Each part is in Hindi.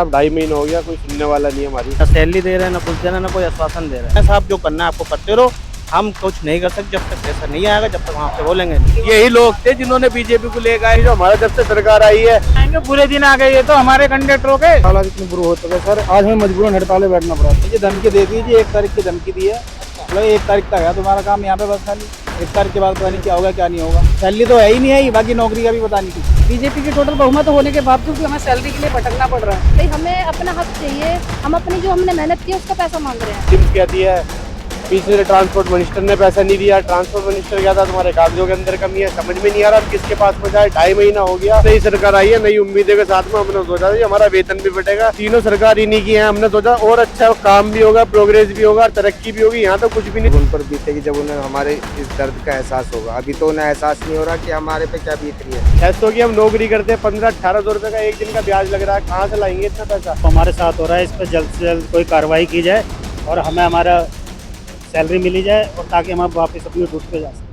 अब 2.5 महीने हो गया, कोई सुनने वाला नहीं है हमारी। ना सैलरी दे रहे हैं, ना कुछ दे रहे हैं, ना कोई आश्वासन दे रहे हैं। साहब जो करना है आपको करते रहो, हम कुछ नहीं कर सकते जब तक पैसा नहीं आएगा, जब तक वहाँ पे बोलेंगे। यही लोग थे जिन्होंने बीजेपी को लेकर आई, जो हमारा जब से सरकार आई है। आएंगे बुरे दिन आ गए, ये तो हमारे कंडक्टरों के हालात इतने बुरे हो चुके सर, आज हमें मजबूरन हड़ताल में बैठना पड़ा। ये धमकी दे दीजिए, 1 तारीख की धमकी दी है, मतलब 1 तारीख तक है तुम्हारा काम यहाँ पे, बस खाली 1 तारीख के बाद पता नहीं क्या होगा क्या नहीं होगा। सैलरी तो है ही नहीं है, बाकी नौकरी का भी पता नहीं कुछ। बीजेपी की टोटल बहुमत होने के बावजूद भी हमें सैलरी के लिए भटकना पड़ रहा है। भाई हमें अपना हक चाहिए, हम अपनी जो हमने मेहनत की है उसका पैसा मांग रहे हैं। टिम्स कहती है पीछे से ट्रांसपोर्ट मिनिस्टर ने पैसा नहीं दिया। ट्रांसपोर्ट मिनिस्टर क्या था, तुम्हारे कागजों के अंदर कमी है, समझ में नहीं आ रहा किसके पास पहुंचा है। 2.5 महीना हो गया, नई सरकार आई है, नई उम्मीदों के साथ में हमने सोचा था हमारा वेतन भी बढ़ेगा। तीनों सरकार इन्हीं की है, हमने सोचा और अच्छा काम भी होगा, प्रोग्रेस भी होगा, तरक्की भी होगी। यहाँ तो कुछ भी नहीं। उन पर बीतेगी जब उन्हें हमारे इस दर्द का एहसास होगा। अभी तो उन्हें एहसास नहीं हो रहा कि हमारे पे क्या बीत रही है। ऐसा हो कि हम नौकरी करते हैं, 1500-1800 रुपए का एक दिन का ब्याज लग रहा है, कहाँ से लाएंगे इतना पैसा। हमारे साथ हो रहा है, इस पर जल्द से जल्द कोई कार्रवाई की जाए और हमें हमारा सैलरी मिली जाए, और ताकि हम वापस अपनी रूट पे जा सकें।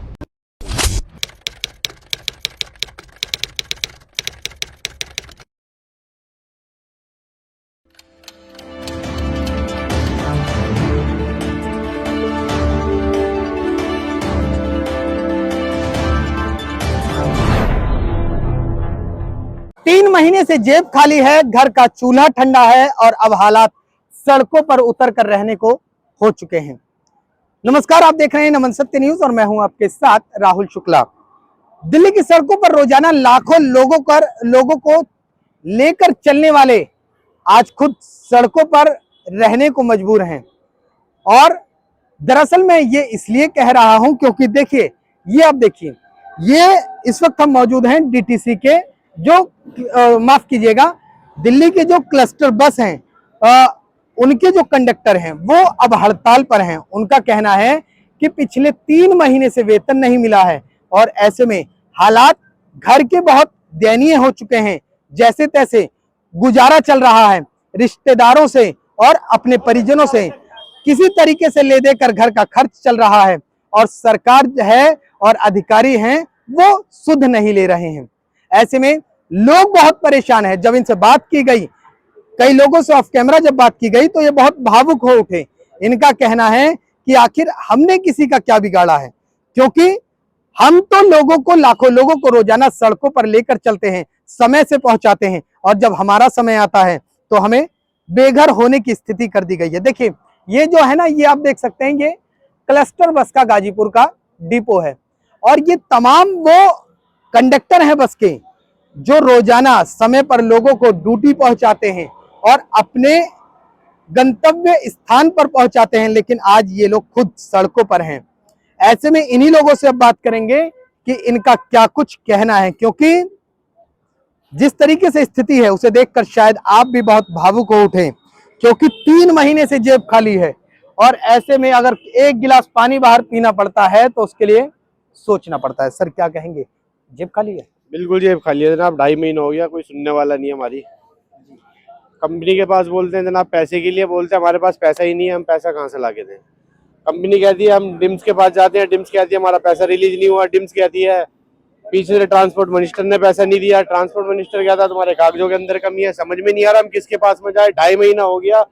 तीन महीने से जेब खाली है, घर का चूल्हा ठंडा है और अब हालात सड़कों पर उतर कर रहने को हो चुके हैं। नमस्कार, आप देख रहे हैं नमन सत्य न्यूज और मैं हूं आपके साथ राहुल शुक्ला। दिल्ली की सड़कों पर रोजाना लाखों लोगों को लेकर चलने वाले आज खुद सड़कों पर रहने को मजबूर हैं। और दरअसल मैं ये इसलिए कह रहा हूं क्योंकि देखिए, ये आप देखिए, ये इस वक्त हम मौजूद हैं डीटीसी के जो माफ कीजिएगा, दिल्ली के जो क्लस्टर बस हैं, उनके जो कंडक्टर हैं वो अब हड़ताल पर हैं। उनका कहना है कि पिछले 3 महीने से वेतन नहीं मिला है और ऐसे में हालात घर के बहुत दयनीय हो चुके हैं। जैसे तैसे गुजारा चल रहा है, रिश्तेदारों से और अपने परिजनों से किसी तरीके से ले देकर घर का खर्च चल रहा है और सरकार है और अधिकारी हैं वो सुध नहीं ले रहे हैं। ऐसे में लोग बहुत परेशान हैं। जब इनसे बात की गई, कई लोगों से ऑफ कैमरा जब बात की गई, तो ये बहुत भावुक हो उठे। इनका कहना है कि आखिर हमने किसी का क्या बिगाड़ा है, क्योंकि हम तो लाखों लोगों को रोजाना सड़कों पर लेकर चलते हैं, समय से पहुंचाते हैं, और जब हमारा समय आता है तो हमें बेघर होने की स्थिति कर दी गई है। देखिए, ये जो है ना, ये आप देख सकते हैं, ये क्लस्टर बस का गाजीपुर का डिपो है और ये तमाम वो कंडक्टर हैं बस के जो रोजाना समय पर लोगों को ड्यूटी पहुंचाते हैं और अपने गंतव्य स्थान पर पहुंचाते हैं। लेकिन आज ये लोग खुद सड़कों पर हैं। ऐसे में इन्हीं लोगों से अब बात करेंगे कि इनका क्या कुछ कहना है, क्योंकि जिस तरीके से स्थिति है उसे देखकर शायद आप भी बहुत भावुक हो उठे, क्योंकि 3 महीने से जेब खाली है और ऐसे में अगर 1 गिलास पानी बाहर पीना पड़ता है तो उसके लिए सोचना पड़ता है। सर क्या कहेंगे, जेब खाली है? बिल्कुल जेब खाली है जनाब, 2.5 महीने हो गया, कोई सुनने वाला नहीं है हमारी। कंपनी के पास बोलते हैं जनाब पैसे के लिए, बोलते हैं हमारे पास पैसा ही नहीं है, हम पैसा कहाँ से ला के दें। कंपनी कहती है हम डिम्स के पास जाते हैं, डिम्स कहती है हमारा पैसा रिलीज नहीं हुआ। डिम्स कहती है पीछे से ट्रांसपोर्ट मिनिस्टर ने पैसा नहीं दिया। ट्रांसपोर्ट मिनिस्टर क्या था, तुम्हारे कागजों के अंदर कमी है, समझ में नहीं आ रहा हम किसके पास में जाए। 2.5 महीना हो गया,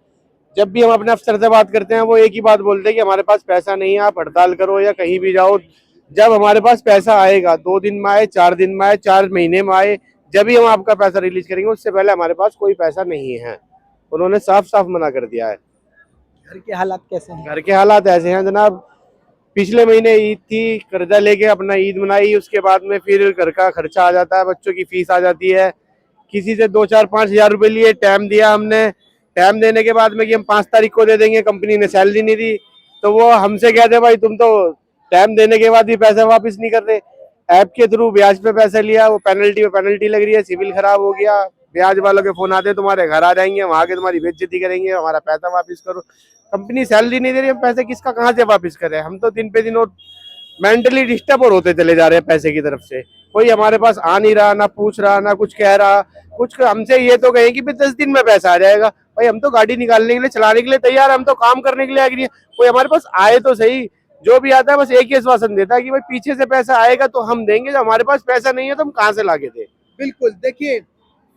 जब भी हम अपने अफसर से बात करते हैं वो एक ही बात बोलते हैं कि हमारे पास पैसा नहीं है, आप हड़ताल करो या कहीं भी जाओ। जब हमारे पास पैसा आएगा, 2 दिन में आए, 4 दिन में आए, 4 महीने में आए, जब भी हम आपका पैसा रिलीज करेंगे, उससे पहले हमारे पास कोई पैसा नहीं है। उन्होंने साफ साफ मना कर दिया है। घर के हालात कैसे हैं? घर के हालात ऐसे हैं जनाब, पिछले महीने ईद थी, कर्जा लेके अपना ईद मनाई, उसके बाद में फिर घर का खर्चा आ जाता है, बच्चों की फीस आ जाती है। किसी से 2-4-5 हजार रुपए लिए, टाइम दिया हमने, टाइम देने के बाद में कि हम 5 तारीख को दे देंगे, कंपनी ने सैलरी नहीं दी, तो वो हमसे कहते भाई तुम तो टाइम देने के बाद भी पैसा वापस नहीं कर रहे। ऐप के थ्रू ब्याज पे पैसा लिया, वो पेनल्टी पे पेनल्टी लग रही है, सिविल खराब हो गया। ब्याज वालों के फोन आते हैं तुम्हारे घर आ जाएंगे, वहां के तुम्हारी बेइज्जती करेंगे, हमारा पैसा वापस करो। कंपनी सैलरी नहीं दे रही, हम पैसे किसका कहाँ से वापस करें। हम तो दिन पे दिन और मेंटली डिस्टर्ब और होते चले जा रहे हैं पैसे की तरफ से। कोई हमारे पास आ नहीं रहा, ना पूछ रहा, ना कुछ कह रहा। कुछ हमसे ये तो कहें कि 10 दिन में पैसा आ जाएगा। भाई हम तो गाड़ी निकालने के लिए, चलाने के लिए तैयार है, हम तो काम करने के लिए आगे नहीं है। कोई हमारे पास आए तो सही। जो भी आता है बस एक ही आश्वासन देता है कि भाई पीछे से पैसा आएगा तो हम देंगे, जब हमारे पास पैसा नहीं है तो हम कहाँ से लाके दें। बिल्कुल, देखिए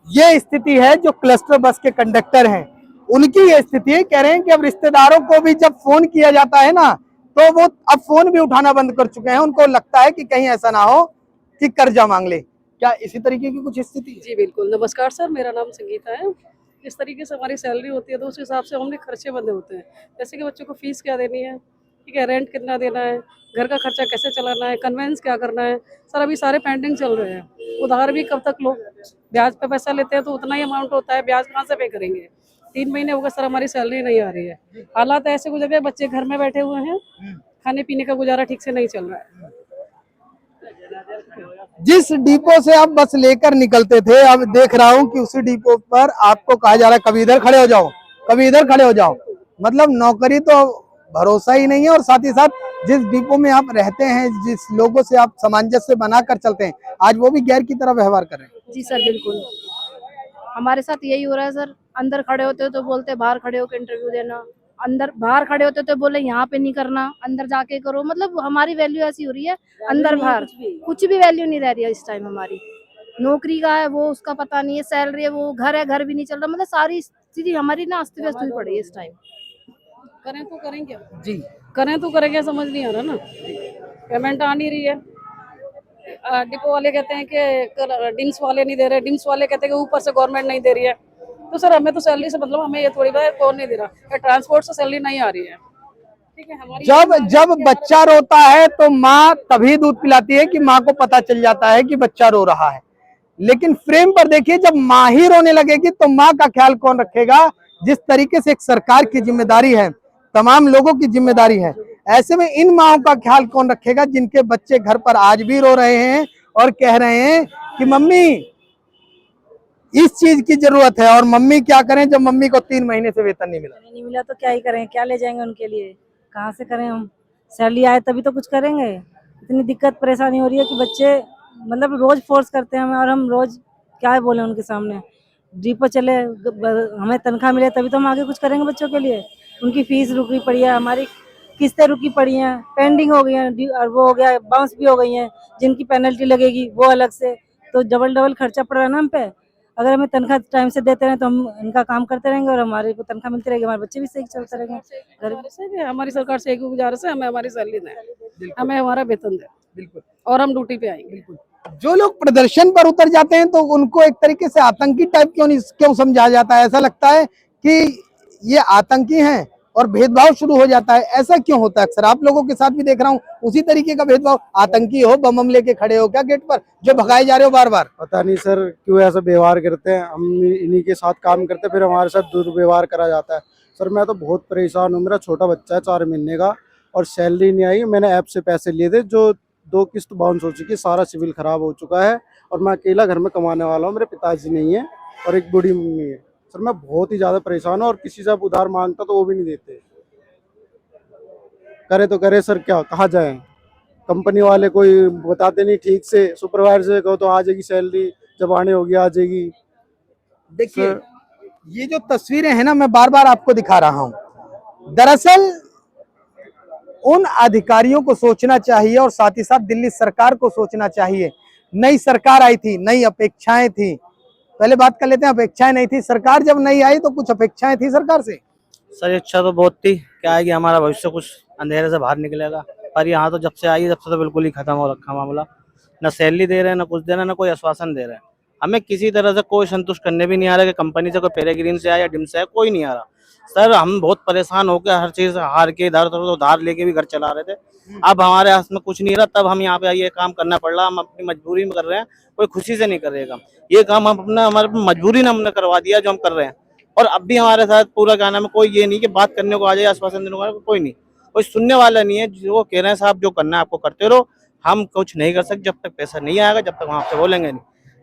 ये स्थिति है जो क्लस्टर बस के कंडक्टर हैं, उनकी ये स्थिति है। कह रहे हैं कि अब रिश्तेदारों को भी जब फोन किया जाता है ना, तो वो अब फोन भी उठाना बंद कर चुके हैं। उनको लगता है कि कहीं ऐसा ना हो कि कर्जा मांग ले। क्या इसी तरीके की कुछ स्थिति है? जी बिल्कुल। नमस्कार सर, मेरा नाम संगीता है। इस तरीके से हमारी सैलरी होती है तो उस हिसाब से हमने खर्चे बंधे होते हैं। जैसे कि बच्चों को फीस क्या देनी है, ठीक है, रेंट कितना देना है, घर का खर्चा कैसे चलाना है, कन्वेंस क्या करना है, सर अभी सारे पेंडिंग चल रहे हैं। उधार भी कब तक लो, ब्याज पे पैसा लेते हैं तो उतना ही अमाउंट होता है, ब्याज कहाँ से पे करेंगे। 3 महीने हो गए सर हमारी सैलरी नहीं आ रही है। हालात ऐसे गुजर गए, बच्चे घर में बैठे हुए हैं, खाने पीने का गुजारा ठीक से नहीं चल रहा है। जिस डिपो से आप बस लेकर निकलते थे, अब देख रहा हूं कि उसी डिपो पर आपको कहा जा रहा है कभी इधर खड़े हो जाओ, कभी इधर खड़े हो जाओ। मतलब नौकरी तो भरोसा ही नहीं है। और साथ ही साथ जिस डिपो में आप रहते हैं, जिस लोगों से आप सामंजस्य बनाकर चलते हैं, आज वो भी गैर की तरह व्यवहार कर रहे हैं। जी सर बिल्कुल, हमारे साथ यही हो रहा है सर। अंदर खड़े होते हो तो बोलते बाहर खड़े होकर इंटरव्यू देना, अंदर बाहर खड़े होते तो बोले यहाँ पे नहीं करना, अंदर जाके करो। मतलब हमारी वैल्यू ऐसी हो रही है, अंदर बाहर कुछ भी वैल्यू नहीं रह रही है इस टाइम हमारी। नौकरी का है वो, उसका पता नहीं है, सैलरी है वो, घर है घर भी नहीं चल रहा। मतलब सारी स्थिति हमारी ना अस्त व्यस्त हुई पड़ी है इस टाइम। करें तो करें क्या जी, करें तो करें क्या, समझ नहीं आ रहा ना। पेमेंट आ नहीं रही है। डिपो वाले कहते हैं कि डिम्स वाले नहीं दे रहे, डिम्स वाले कहते हैं कि ऊपर से गवर्नमेंट नहीं दे रही है। तो सर हमें तो सैलरी से मतलब, हमें ये थोड़ी बात कौन नहीं दे रहा, ट्रांसपोर्ट से सैलरी नहीं आ रही है, ठीक है। हमारी जब बच्चा रोता है तो माँ तभी दूध पिलाती है कि माँ को पता चल जाता है कि बच्चा रो रहा है। लेकिन फ्रेम पर देखिए, जब माँ ही रोने लगेगी तो माँ का ख्याल कौन रखेगा। जिस तरीके से एक सरकार की जिम्मेदारी है, तमाम लोगों की जिम्मेदारी है, ऐसे में इन माँओं का ख्याल कौन रखेगा जिनके बच्चे घर पर आज भी रो रहे हैं और कह रहे हैं कि मम्मी इस चीज की जरूरत है। और मम्मी क्या करें जब मम्मी को 3 महीने से वेतन नहीं मिला। तो क्या ही करें, क्या ले जाएंगे उनके लिए, कहाँ से करें हम। सैलरी आए तभी तो कुछ करेंगे। इतनी दिक्कत परेशानी हो रही है कि बच्चे मतलब रोज फोर्स करते हैं हमें, और हम रोज क्या बोले उनके सामने। डिपो चले, हमें तनख्वाह मिले तभी तो हम आगे कुछ करेंगे बच्चों के लिए। उनकी फीस रुकी पड़ी है, हमारी किस्तें रुकी पड़ी हैं, पेंडिंग हो गई हैं, और वो हो गया बाउंस भी हो गई हैं, जिनकी पेनल्टी लगेगी वो अलग से। तो डबल खर्चा पड़ रहा है ना हम पे। अगर हमें तनख्वाह टाइम से देते हैं तो हम इनका काम करते रहेंगे और हमारे को तनख्वाह मिलती रहेगी, हमारे बच्चे भी सही चलते रहेंगे। हमारी सरकार से एक गुजारिश है, हमें हमारी सैलरी दें, हमें हमारा वेतन दें, बिल्कुल, और हम ड्यूटी पे आएंगे। जो लोग प्रदर्शन पर उतर जाते हैं तो उनको एक तरीके से आतंकी टाइप क्यों समझा जाता है। ऐसा लगता है कि ये आतंकी हैं और भेदभाव शुरू हो जाता है। ऐसा क्यों होता है? अक्सर आप लोगों के साथ भी देख रहा हूँ उसी तरीके का भेदभाव। आतंकी हो, बम लेके खड़े हो क्या गेट पर, जो भगाए जा रहे हो बार बार? पता नहीं सर क्यों ऐसा व्यवहार करते हैं। हम इन्हीं के साथ काम करते हैं, फिर हमारे साथ दुर्व्यवहार करा जाता है। सर मैं तो बहुत परेशान हूँ। मेरा छोटा बच्चा है 4 महीने का और सैलरी नहीं आई। मैंने ऐप से पैसे लिए थे, जो 2 किस्त बाउंस हो चुकी, सारा सिविल खराब हो चुका है और मैं अकेला घर में कमाने वाला हूँ। मेरे पिताजी नहीं है और एक बूढ़ी मम्मी है। सर मैं बहुत ही ज़्यादा परेशान हूँ और किसी से आप उधार मांगता तो वो भी नहीं देते। करे तो करे सर, क्या कहाँ जाए। कंपनी वाले कोई बताते नहीं ठीक से। सुपरवाइजर से कहो तो आ जाएगी सैलरी, जब आने होगी आ जाएगी। देखिए ये जो तस्वीरें हैं ना, मैं बार बार आपको दिखा रहा हूं। दरअसल उन अधिकारियों को सोचना चाहिए और साथ ही साथ दिल्ली सरकार को सोचना चाहिए। नई सरकार आई थी, नई अपेक्षाएं थी। पहले बात कर लेते हैं, अपेक्षाएं नहीं थी। सरकार जब नई आई तो कुछ अपेक्षाएं थी सरकार से। सर इच्छा तो बहुत थी, क्या है कि हमारा भविष्य कुछ अंधेरे से बाहर निकलेगा। पर यहाँ तो जब से आई है, जब से तो बिल्कुल ही खत्म हो रखा मामला। न सैलरी दे रहे हैं, न कुछ दे रहे हैं, न कोई आश्वासन दे रहे हैं। हमें किसी तरह से कोई संतुष्ट करने भी नहीं आ रहा कि कंपनी से कोई पेरेग्रीन से आया या डिम से आया, कोई नहीं आ रहा। सर हम बहुत परेशान होकर हर चीज हार के इधर उधर उधार लेके भी घर चला रहे थे। अब हमारे हाथ में कुछ नहीं रहा, तब हम यहाँ पे ये काम करना पड़ रहा। हम अपनी मजबूरी में कर रहे हैं, कोई खुशी से नहीं कर रहे काम। ये काम हम अपना हमारे मजबूरी ने हमने करवा दिया जो हम कर रहे हैं। और अब भी हमारे साथ पूरा कहना में कोई ये नहीं कि बात करने को आ जाए, आश्वासन देने को, कोई नहीं, कोई सुनने वाला नहीं है। जो कह रहे हैं साहब जो करना है आपको करते रहो, हम कुछ नहीं कर सकते जब तक पैसा नहीं आएगा, जब तक हम आपसे बोलेंगे नहीं।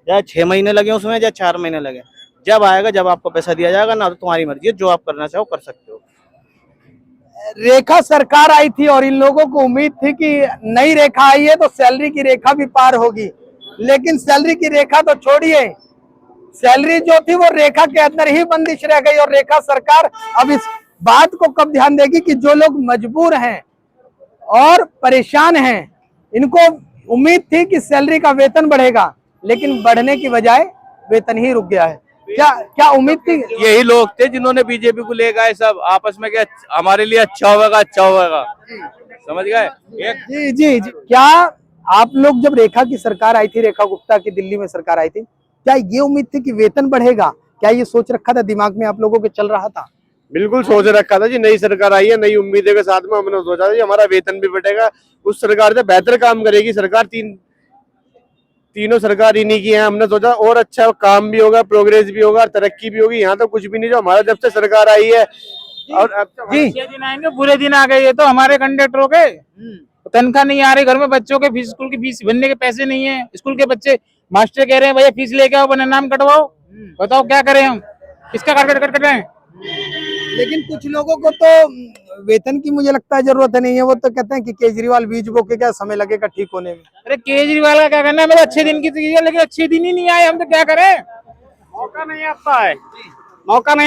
चाहे 6 महीने लगे उसमें, चाहे 4 महीने लगे, जब आएगा, जब आपको पैसा दिया जाएगा ना, तो तुम्हारी मर्जी है, जो आप करना चाहो कर सकते हो। रेखा सरकार आई थी और इन लोगों को उम्मीद थी कि नई रेखा आई है तो सैलरी की रेखा भी पार होगी। लेकिन सैलरी की रेखा तो छोड़िए, सैलरी जो थी वो रेखा के अंदर ही बंदिश रह गई। और रेखा सरकार अब इस बात को कब ध्यान देगी कि जो लोग मजबूर हैं और परेशान हैं, इनको उम्मीद थी कि सैलरी का वेतन बढ़ेगा, लेकिन बढ़ने की बजाय वेतन ही रुक गया है। क्या क्या उम्मीद थी? यही लोग थे जिन्होंने बीजेपी को ले गए, सब आपस में क्या हमारे लिए अच्छा होगा, समझ गए। जी जी जी। क्या आप लोग जब रेखा की सरकार आई थी, रेखा गुप्ता की दिल्ली में सरकार आई थी, क्या ये उम्मीद थी कि वेतन बढ़ेगा? क्या ये सोच रखा था दिमाग में आप लोगों के चल रहा था? बिल्कुल सोच रखा था जी, नई सरकार आई है, नई उम्मीदों के साथ में हमने सोचा था जी हमारा वेतन भी बढ़ेगा, उस सरकार से बेहतर काम करेगी सरकार। तीनों सरकार इन्हीं की है, हमने सोचा और अच्छा काम भी होगा, प्रोग्रेस भी होगा, तरक्की भी होगी। यहाँ तो कुछ भी नहीं, जो हमारा जब से सरकार आई है। और अब जी दिन आएंगे, बुरे दिन आ गए। ये तो हमारे कंडक्टरों के तनख्वाह नहीं आ रही, घर में बच्चों के फीस, स्कूल की फीस भरने के पैसे नहीं है। स्कूल के बच्चे, मास्टर कह रहे हैं भैया फीस लेके आओ, अपना नाम कटवाओ। बताओ क्या करें हम, किसका कट रहे हैं। लेकिन कुछ लोगों को तो वेतन की मुझे लगता है जरूरत नहीं है। वो तो कहते हैं कि केजरीवाल बीज बो के क्या समय लगेगा ठीक होने में। अरे केजरीवाल का क्या करना है, मेरे अच्छे दिन की चीज है, लेकिन अच्छे दिन ही नहीं आए, हम तो क्या करें। मौका नहीं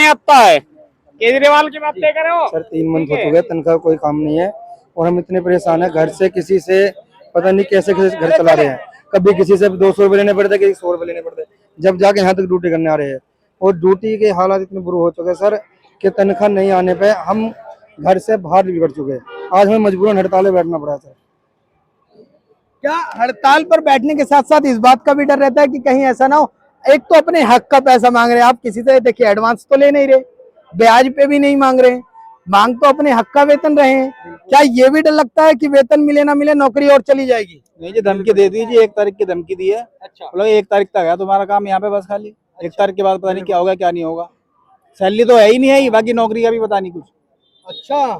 आता है, केजरीवाल की बात नहीं करे हो। सर 3 मंथ हो चुके, तनख्वाह कोई काम नहीं है और हम इतने परेशान है। घर से किसी से पता नहीं कैसे घर चला रहे हैं। कभी किसी से 200 रुपये लेने पड़ते, किसी 100 रुपये लेने पड़ते, जब जाके यहाँ तक ड्यूटी करने आ रहे हैं। और ड्यूटी के हालात इतने बुरे हो चुके हैं सर कि तनख्वाह नहीं आने पे हम घर से बाहर भी बिगड़ चुके हैं। आज हमें मजबूरन हड़ताल में बैठना पड़ा सर। क्या हड़ताल पर बैठने के साथ साथ इस बात का भी डर रहता है कि कहीं ऐसा ना हो, एक तो अपने हक का पैसा मांग रहे हैं आप किसी से, देखिए एडवांस तो ले नहीं रहे, ब्याज पे भी नहीं मांग रहे, मांग तो अपने हक का वेतन रहे हैं। क्या ये भी डर लगता है कि वेतन मिले ना मिले नौकरी और चली जाएगी? नहीं जी, धमकी दे दीजिए, 1 तारीख की धमकी दी है। अच्छा, 1 तारीख तक है तुम्हारा काम यहाँ पे, बस खाली 1 तारीख के बाद पता नहीं क्या होगा क्या नहीं होगा। सैलरी तो है ही नहीं है, बाकी नौकरी का भी पता नहीं कुछ। अच्छा,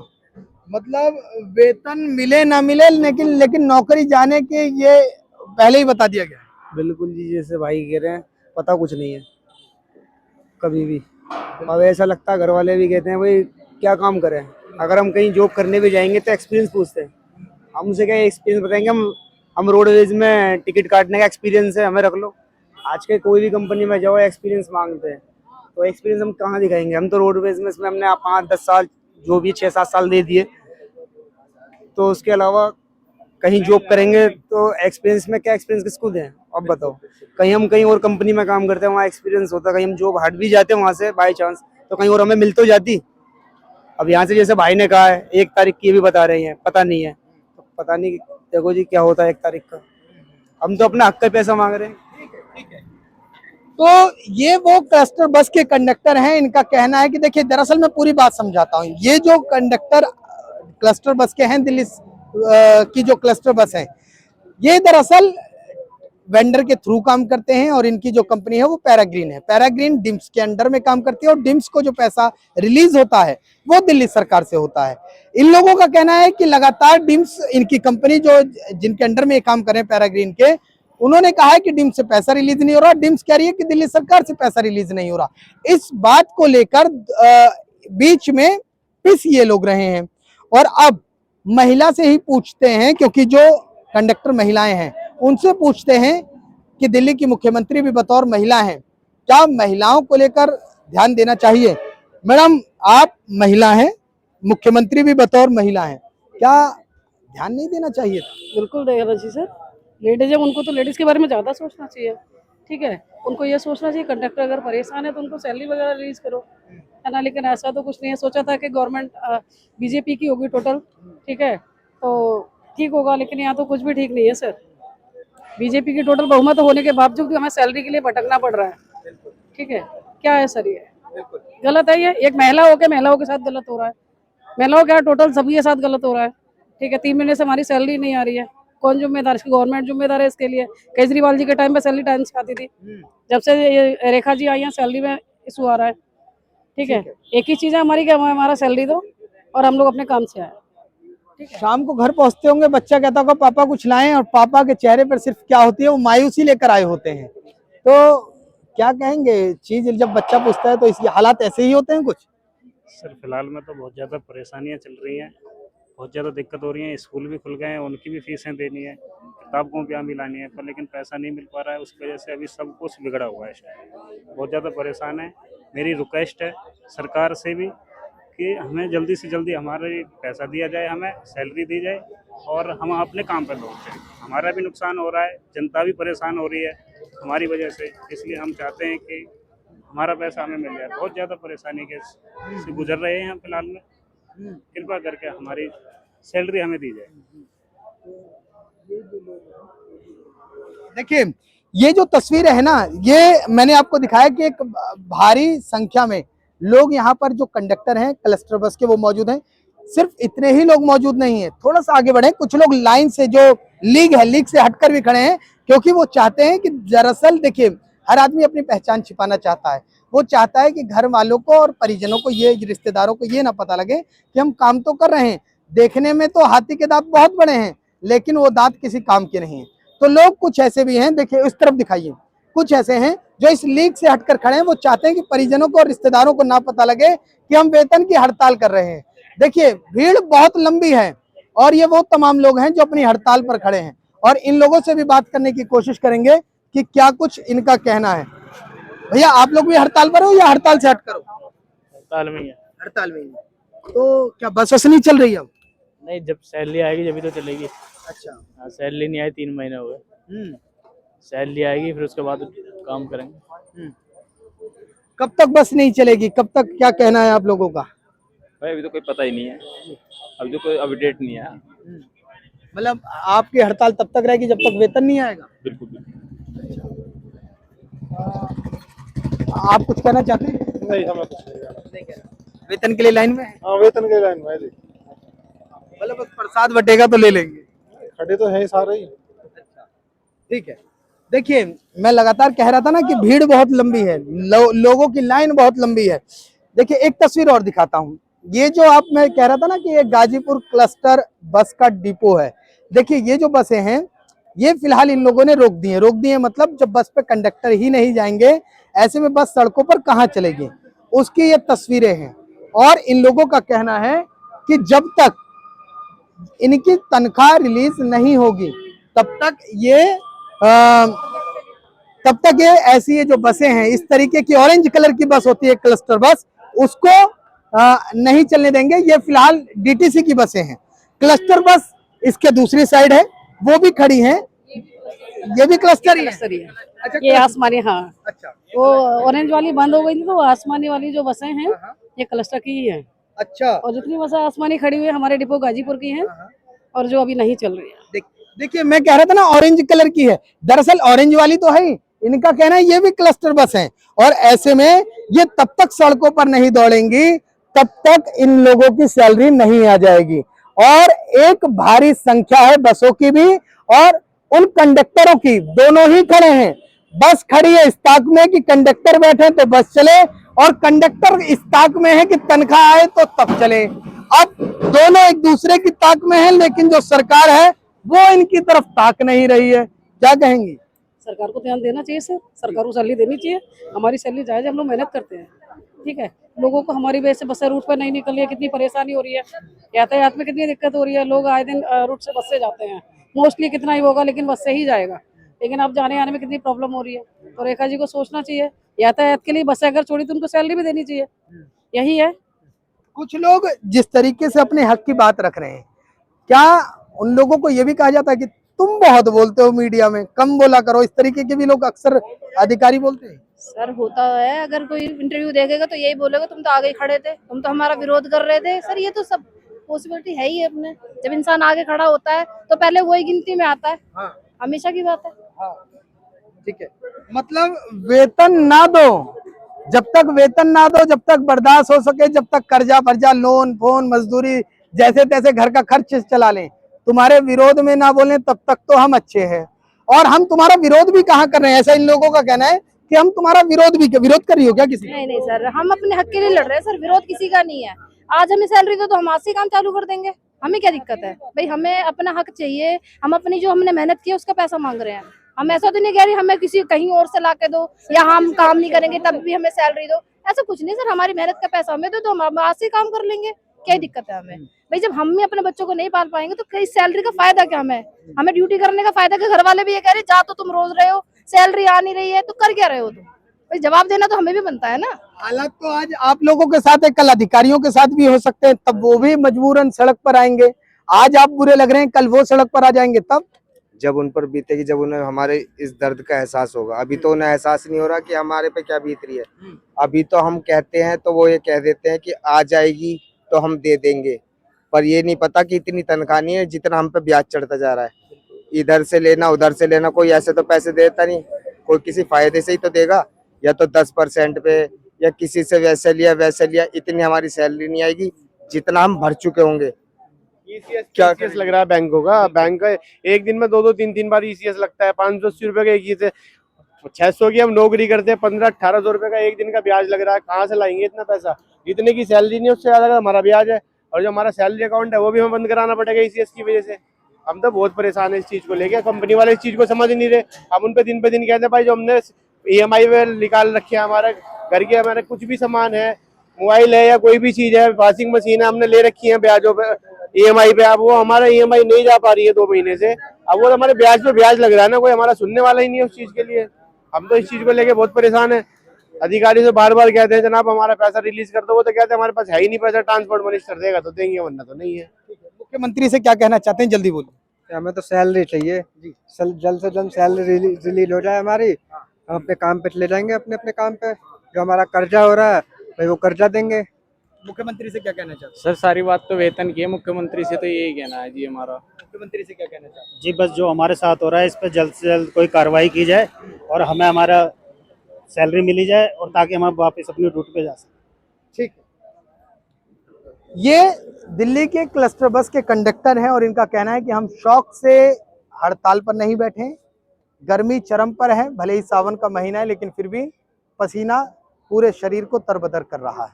मतलब वेतन मिले ना मिले लेकिन नौकरी जाने के ये पहले ही बता दिया गया। बिल्कुल जी, जैसे भाई कह रहे हैं, पता कुछ नहीं है कभी भी। अब ऐसा लगता है, घर वाले भी कहते हैं भाई क्या काम करें। अगर हम कहीं जॉब करने भी जाएंगे तो एक्सपीरियंस पूछते हैं, हम उसे क्या एक्सपीरियंस बताएंगे। हम रोडवेज में टिकट काटने का एक्सपीरियंस है, हमें रख लो। आज के कोई भी कंपनी में जाओ एक्सपीरियंस मांगते हैं, तो एक्सपीरियंस हम कहाँ दिखाएंगे। हम तो रोडवेज में इसमें हमने 5-10 साल, जो भी 6-7 साल दे दिए, तो उसके अलावा कहीं जॉब करेंगे तो एक्सपीरियंस में क्या, एक्सपीरियंस किसको दें अब बताओ। कहीं और कंपनी में काम करते हैं, वहाँ एक्सपीरियंस होता है। कहीं हम जॉब हट भी जाते हैं वहाँ से बाई चांस, तो कहीं और हमें मिल तो जाती। अब यहाँ से जैसे भाई ने कहा है 1 तारीख की भी बता रही है, पता नहीं है, तो पता नहीं, देखो जी क्या होता है 1 तारीख का। हम तो अपना हक का पैसा मांग रहे हैं। तो ये वो क्लस्टर बस के कंडक्टर हैं, इनका कहना है कि देखिए दरअसल मैं पूरी बात समझाता हूँ। ये जो कंडक्टर क्लस्टर बस के हैं, दिल्ली की जो क्लस्टर बस है, ये दरअसल वेंडर के थ्रू काम करते हैं और इनकी जो कंपनी है वो पैराग्रीन है। पैराग्रीन डिम्स के अंडर में काम करती है और डिम्स को जो पैसा रिलीज होता है वो दिल्ली सरकार से होता है। इन लोगों का कहना है कि लगातार डिम्स, इनकी कंपनी जो जिनके अंडर में काम कर रहे हैं पैराग्रीन के, उन्होंने कहा है कि डिम्स से पैसा रिलीज नहीं हो रहा। डिम्स कह रही है कि दिल्ली सरकार से पैसा रिलीज नहीं हो रहा। इस बात को लेकर बीच में पिस ये लोग रहे हैं। और अब महिला से ही पूछते हैं, क्योंकि जो कंडक्टर महिलाएं हैं उनसे पूछते हैं कि दिल्ली की मुख्यमंत्री भी बतौर महिला हैं, क्या महिलाओं को लेकर ध्यान देना चाहिए? मैडम, आप महिला हैं, मुख्यमंत्री भी बतौर महिला हैं, क्या ध्यान नहीं देना चाहिए था? बिल्कुल देना चाहिए सर। लेडीज है, उनको तो लेडीज़ के बारे में ज़्यादा सोचना चाहिए। ठीक है, उनको ये सोचना चाहिए कंडक्टर अगर परेशान है तो उनको सैलरी वगैरह रिलीज करो, है ना। लेकिन ऐसा तो कुछ नहीं है। सोचा था कि गवर्नमेंट बीजेपी की होगी टोटल, ठीक है, तो ठीक होगा, लेकिन यहाँ तो कुछ भी ठीक नहीं है सर। बीजेपी की टोटल बहुमत होने के बावजूद भी हमें सैलरी के लिए भटकना पड़ रहा है। ठीक है, क्या है सर, ये गलत है। ये एक महिला होकर महिलाओं के साथ गलत हो रहा है। महिलाओं क्या, टोटल सभी के साथ गलत हो रहा है। ठीक है, 3 महीने से हमारी सैलरी नहीं आ रही है। कौन जिम्मेदार? इसकी गवर्नमेंट जिम्मेदार है इसके लिए। केजरीवाल जी के टाइम पे सैलरी टाइम से आती थी, जब से ये रेखा जी आई हैं सैलरी में इशू आ रहा है। ठीक है, एक ही चीज़ है हमारी कि हमारा सैलरी दो और हम लोग अपने काम से आए। शाम को घर पहुंचते होंगे, बच्चा कहता होगा पापा कुछ लाएं, और पापा के चेहरे पर सिर्फ क्या होती है, वो मायूसी लेकर आए होते हैं। तो क्या कहेंगे, चीज जब बच्चा पूछता है तो इसके हालात ऐसे ही होते हैं कुछ? सर फिलहाल में तो बहुत ज़्यादा परेशानियां चल रही हैं, बहुत ज़्यादा दिक्कत हो रही है। स्कूल भी खुल गए हैं, उनकी भी फीसें देनी है, किताब कॉपियाँ भी लानी है, पर लेकिन पैसा नहीं मिल पा रहा है। उसकी वजह से अभी सब कुछ बिगड़ा हुआ है। बहुत ज़्यादा परेशान है। मेरी रिक्वेस्ट है सरकार से भी कि हमें जल्दी से जल्दी हमारे पैसा दिया जाए, हमें सैलरी दी जाए और हम अपने काम पर लौट जाए। हमारा भी नुकसान हो रहा है, जनता भी परेशान हो रही है। हमारी वजह से, इसलिए हम चाहते हैं कि हमारा पैसा हमें मिल जाए। बहुत ज़्यादा परेशानी के से गुजर रहे हैं हम फिलहाल में, कृपा करके हमारी सैलरी हमें दी जाए। देखिए ये जो तस्वीरें है ना, ये मैंने आपको दिखाया कि एक भारी संख्या में लोग यहाँ पर जो कंडक्टर हैं क्लस्टर बस के वो मौजूद हैं। सिर्फ इतने ही लोग मौजूद नहीं है, थोड़ा सा आगे बढ़े, कुछ लोग लाइन से जो लीग है लीग से हटकर भी खड़े हैं, क्योंकि वो चाहते हैं कि दरअसल देखिए हर आदमी अपनी पहचान छिपाना चाहता है। वो चाहता है कि घर वालों को और परिजनों को, ये रिश्तेदारों को ये ना पता लगे कि हम काम तो कर रहे हैं, देखने में तो हाथी के दांत बहुत बड़े हैं लेकिन वो दांत किसी काम के नहीं है। तो लोग कुछ ऐसे भी हैं, देखिए इस तरफ दिखाइए, कुछ ऐसे हैं जो इस लीग से हटकर खड़े हैं। वो चाहते हैं कि परिजनों को और रिश्तेदारों को ना पता लगे कि हम वेतन की हड़ताल कर रहे हैं। देखिए भीड़ बहुत लंबी है और ये वो तमाम लोग हैं जो अपनी हड़ताल पर खड़े हैं, और इन लोगों से भी बात करने की कोशिश करेंगे कि क्या कुछ इनका कहना है। भैया आप लोग भी हड़ताल पर हो या हड़ताल से हट करो? हड़ताल में ही है। हड़ताल में ही है। तो क्या बस वस नहीं चल रही है अब? नहीं, जब सैलरी आएगी जब तो चलेगी। अच्छा। हाँ, सैलरी नहीं आई 3 महीने हो गए। सैलरी आएगी फिर उसके बाद काम करेंगे। कब तक बस नहीं चलेगी, कब तक, क्या कहना है आप लोगों का? भाई अभी तो कोई पता ही नहीं है, अभी तो कोई अपडेट नहीं है। मतलब आपकी हड़ताल तब तक रहेगी जब तक वेतन नहीं आएगा? बिल्कुल। आप कुछ कहना चाहते हैं? नहीं, हमें कुछ नहीं कहना। वेतन के लिए लाइन में है? हाँ, वेतन के लाइन में है जी। मतलब बस प्रसाद बटेगा तो ले लेंगे। खड़े तो है सारे ही। ठीक है, देखिए मैं लगातार कह रहा था ना कि भीड़ बहुत लंबी है, लोगों की लाइन बहुत लंबी है। देखिए एक तस्वीर और दिखाता हूँ, ये जो आप मैं कह रहा था ना कि ये गाजीपुर क्लस्टर बस का डिपो है। देखिए ये जो बसें हैं ये फिलहाल इन लोगों ने रोक दी है, मतलब जब बस पे कंडक्टर ही नहीं जाएंगे ऐसे में बस सड़कों पर कहाँ चलेगी, उसकी ये तस्वीरें हैं। और इन लोगों का कहना है कि जब तक इनकी तनख्वाह रिलीज नहीं होगी तब तक ये ऐसी ये जो बसें हैं, इस तरीके की ऑरेंज कलर की बस होती है क्लस्टर बस, उसको नहीं चलने देंगे। ये फिलहाल डीटीसी की बसें हैं। क्लस्टर बस इसके दूसरी साइड है, वो भी खड़ी हैं। ये भी क्लस्टर ही है। अच्छा, ये आसमानी, हाँ। अच्छा, वो ऑरेंज वाली बंद हो गई थी, तो वो आसमानी वाली जो बसें हैं ये क्लस्टर की ही है। अच्छा। और जितनी बसें आसमानी खड़ी हुई है हमारे डिपो गाजीपुर की हैं, और जो अभी नहीं चल रही है। देखिए मैं कह रहा था ना ऑरेंज कलर की है, दरअसल ऑरेंज वाली तो है ही। इनका कहना है ये भी क्लस्टर बस है, और ऐसे में ये तब तक सड़कों पर नहीं दौड़ेंगी तब तक इन लोगों की सैलरी नहीं आ जाएगी। और एक भारी संख्या है बसों की भी और उन कंडक्टरों की, दोनों ही खड़े हैं। बस खड़ी है इस ताक में कि कंडक्टर बैठे तो बस चले, और कंडक्टर इस ताक में है कि तनख्वाह आए तो तब चले। अब दोनों एक दूसरे की ताक में है, लेकिन जो सरकार है वो इनकी तरफ ताक नहीं रही है। क्या कहेंगी? सरकार को ध्यान देना चाहिए सर, सरकार को सैलरी देनी चाहिए। हमारी सैलरी जायज, हम लोग मेहनत करते हैं, ठीक है। लोगों को हमारी वजह से बसें रूट पर नहीं निकल रही है, कितनी परेशानी हो रही है, यातायात में कितनी दिक्कत हो रही है। लोग आए दिन रूट से बस से जाते हैं, मोस्टली कितना ही होगा लेकिन बस से ही जाएगा, लेकिन अब जाने आने में कितनी प्रॉब्लम हो रही है। तो रेखा जी को सोचना चाहिए, यातायात के लिए बसें अगर छोड़ी तो उनको सैलरी भी देनी चाहिए, यही है। कुछ लोग जिस तरीके से अपने हक की बात रख रहे हैं, क्या उन लोगों को ये भी कहा जाता है कि तुम बहुत बोलते हो मीडिया में, कम बोला करो? इस तरीके के भी लोग अक्सर अधिकारी बोलते हैं। सर होता है, अगर कोई इंटरव्यू देखेगा तो यही बोलेगा तुम तो आगे खड़े थे, तुम तो हमारा विरोध कर रहे थे। सर ये तो सब पॉसिबिलिटी है ही अपने, जब इंसान आगे खड़ा होता है तो पहले वही गिनती में आता है। हाँ। हमेशा की बात है। हाँ। ठीक है, मतलब वेतन ना दो, जब तक वेतन ना दो, जब तक बर्दाश्त हो सके, जब तक कर्जा भर्जा, लोन फोन, मजदूरी, जैसे तैसे घर का खर्च चला लें, तुम्हारे विरोध में ना बोलें तब तक तो हम अच्छे हैं। और हम तुम्हारा विरोध भी कहाँ कर रहे हैं, ऐसा इन लोगों का कहना है कि हम तुम्हारा विरोध कर रही हो क्या किसी? नहीं सर, हम अपने हक के लिए लड़ रहे हैं सर, विरोध किसी का नहीं है। आज हमें सैलरी दो तो हम आज से काम चालू कर देंगे, हमें क्या दिक्कत है भाई। हमें अपना हक चाहिए, हम अपनी जो हमने मेहनत की है उसका पैसा मांग रहे हैं। हम ऐसा तो नहीं कह रही हमें किसी कहीं और से ला के दो, या हम काम नहीं करेंगे तब भी हमें सैलरी दो, ऐसा कुछ नहीं सर। हमारी मेहनत का पैसा हमें दो तो हम आज से काम कर लेंगे, क्या दिक्कत है हमें भाई। जब हम ही अपने बच्चों को नहीं पाल पाएंगे तो कई सैलरी का फायदा क्या हमें ड्यूटी करने का फायदा क्या? घर वाले भी ये कह रहे जा तो तुम रोज रहे हो, सैलरी आ नहीं रही है तो कर क्या रहे हो तुम भाई? जवाब देना तो हमें भी बनता है ना। हालात तो आज आप लोगों के साथ है, कल अधिकारियों के साथ भी हो सकते हैं, तब वो भी मजबूरन सड़क पर आएंगे। आज आप बुरे लग रहे हैं, कल वो सड़क पर आ जाएंगे, तब जब उन पर बीतेगी, जब उन्हें हमारे इस दर्द का एहसास होगा। अभी तो उन्हें एहसास नहीं हो रहा कि हमारे पे क्या बीत रही है। अभी तो हम कहते हैं तो वो ये कह देते हैं कि आ जाएगी तो हम दे देंगे, पर ये नहीं पता कि इतनी तनख्वाह नहीं है जितना हम पे ब्याज चढ़ता जा रहा है। इधर से लेना उधर से लेना, कोई ऐसे तो पैसे देता नहीं, कोई किसी फायदे से ही तो देगा, या तो 10% पे, या किसी से वैसे लिया, इतनी हमारी सैलरी नहीं आएगी जितना हम भर चुके होंगे। क्या ईसीएस लग रहा है बैंकों का? बैंक का एक दिन में 2-3 बार ईसीएस लगता है। 580 रुपए का एक ही से 600 की हम नौकरी करते हैं, 1500-1800 रुपए का एक दिन का ब्याज लग रहा है। कहाँ से लाएंगे इतना पैसा? जितने की सैलरी नहीं उससे ज्यादा हमारा ब्याज है, और जो हमारा सैलरी अकाउंट है वो भी हमें बंद कराना पड़ेगा ईसीएस की वजह से। हम तो बहुत परेशान है इस चीज को लेके। कंपनी वाले इस चीज को समझ नहीं रहे। हम उन पे दिन पे दिन कहते हैं भाई जो हमने ईएमआई पे निकाल रखे हैं, हमारे घर के हमारे कुछ भी सामान है, मोबाइल है या कोई भी चीज है, वॉशिंग मशीन है, हमने ले रखी है ब्याजों पे, ईएमआई पे। अब वो हमारा ईएमआई नहीं जा पा रही है 2 महीने से। अब वो हमारे ब्याज पे ब्याज लग रहा है ना, कोई हमारा सुनने वाला ही नहीं है उस चीज के लिए। हम तो इस चीज को लेके बहुत परेशान है। अधिकारी से बार बार कहते हैं जनाब हमारा पैसा रिलीज कर दो, वो तो कहते हैं हमारे पास है ही नहीं पैसा, ट्रांसपोर्ट मिनिस्टर देगा तो देंगे वरना तो नहीं है। मुख्यमंत्री से क्या कहना चाहते हैं, जल्दी बोलिए। हमें तो सैलरी चाहिए जी, जल्द से जल्द सैलरी रिलीज हो जाए हमारी, हम अपने काम पे चले जाएंगे, अपने अपने काम पे। जो हमारा कर्जा हो रहा है भाई वो कर्जा देंगे। मुख्यमंत्री से क्या कहना चाहते हैं? सर सारी बात तो वेतन की है, मुख्यमंत्री से तो यही कहना है जी हमारा। मुख्यमंत्री से क्या कहना चाहते हैं? जी बस जो हमारे साथ हो रहा है इस पर जल्द से जल्द कोई कार्रवाई की जाए और हमें हमारा सैलरी मिली जाए, और ताकि हम वापस अपनी रूट पे जा सकें। ठीक है। ये दिल्ली के क्लस्टर बस के कंडक्टर हैं और इनका कहना है कि हम शौक से हड़ताल पर नहीं बैठे। गर्मी चरम पर है, भले ही सावन का महीना है लेकिन फिर भी पसीना पूरे शरीर को तरबतर कर रहा है।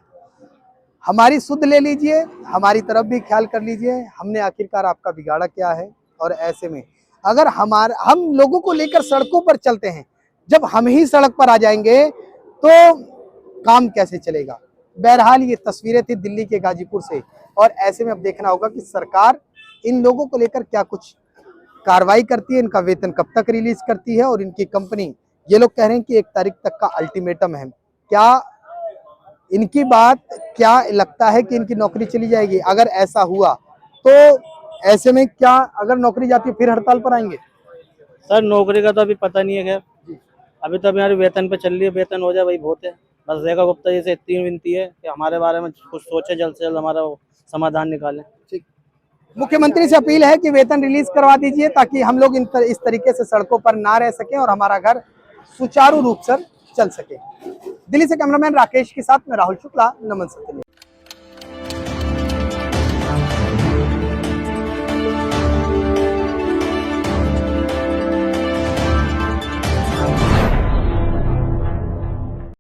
हमारी सुध ले लीजिए, हमारी तरफ भी ख्याल कर लीजिए, हमने आखिरकार आपका बिगाड़ा क्या है। और ऐसे में अगर हम लोगों को लेकर सड़कों पर चलते हैं, जब हम ही सड़क पर आ जाएंगे तो काम कैसे चलेगा। बहरहाल ये तस्वीरें थी दिल्ली के गाजीपुर से, और ऐसे में अब देखना होगा कि सरकार इन लोगों को लेकर क्या कुछ कार्रवाई करती है, इनका वेतन कब तक रिलीज करती है। और इनकी कंपनी, ये लोग कह रहे हैं कि 1 तारीख तक का अल्टीमेटम है। क्या इनकी बात, क्या लगता है कि इनकी नौकरी चली जाएगी? अगर ऐसा हुआ तो ऐसे में क्या, अगर नौकरी जाती है फिर हड़ताल पर आएंगे? सर नौकरी का तो अभी पता नहीं है, खैर अभी तो हमारे वेतन पे चल रही है, वेतन हो जाए वही बहुत है। बस रेखा गुप्ता जी से इतनी विनती है कि हमारे बारे में कुछ सोचे, जल्द से जल्द हमारा समाधान निकालें। मुख्यमंत्री से अपील है कि वेतन रिलीज करवा दीजिए ताकि हम लोग इस तरीके से सड़कों पर ना रह सकें और हमारा घर सुचारू रूप से चल सके। दिल्ली से कैमरामैन राकेश के साथ में राहुल शुक्ला, नमन सत्य न्यूज़।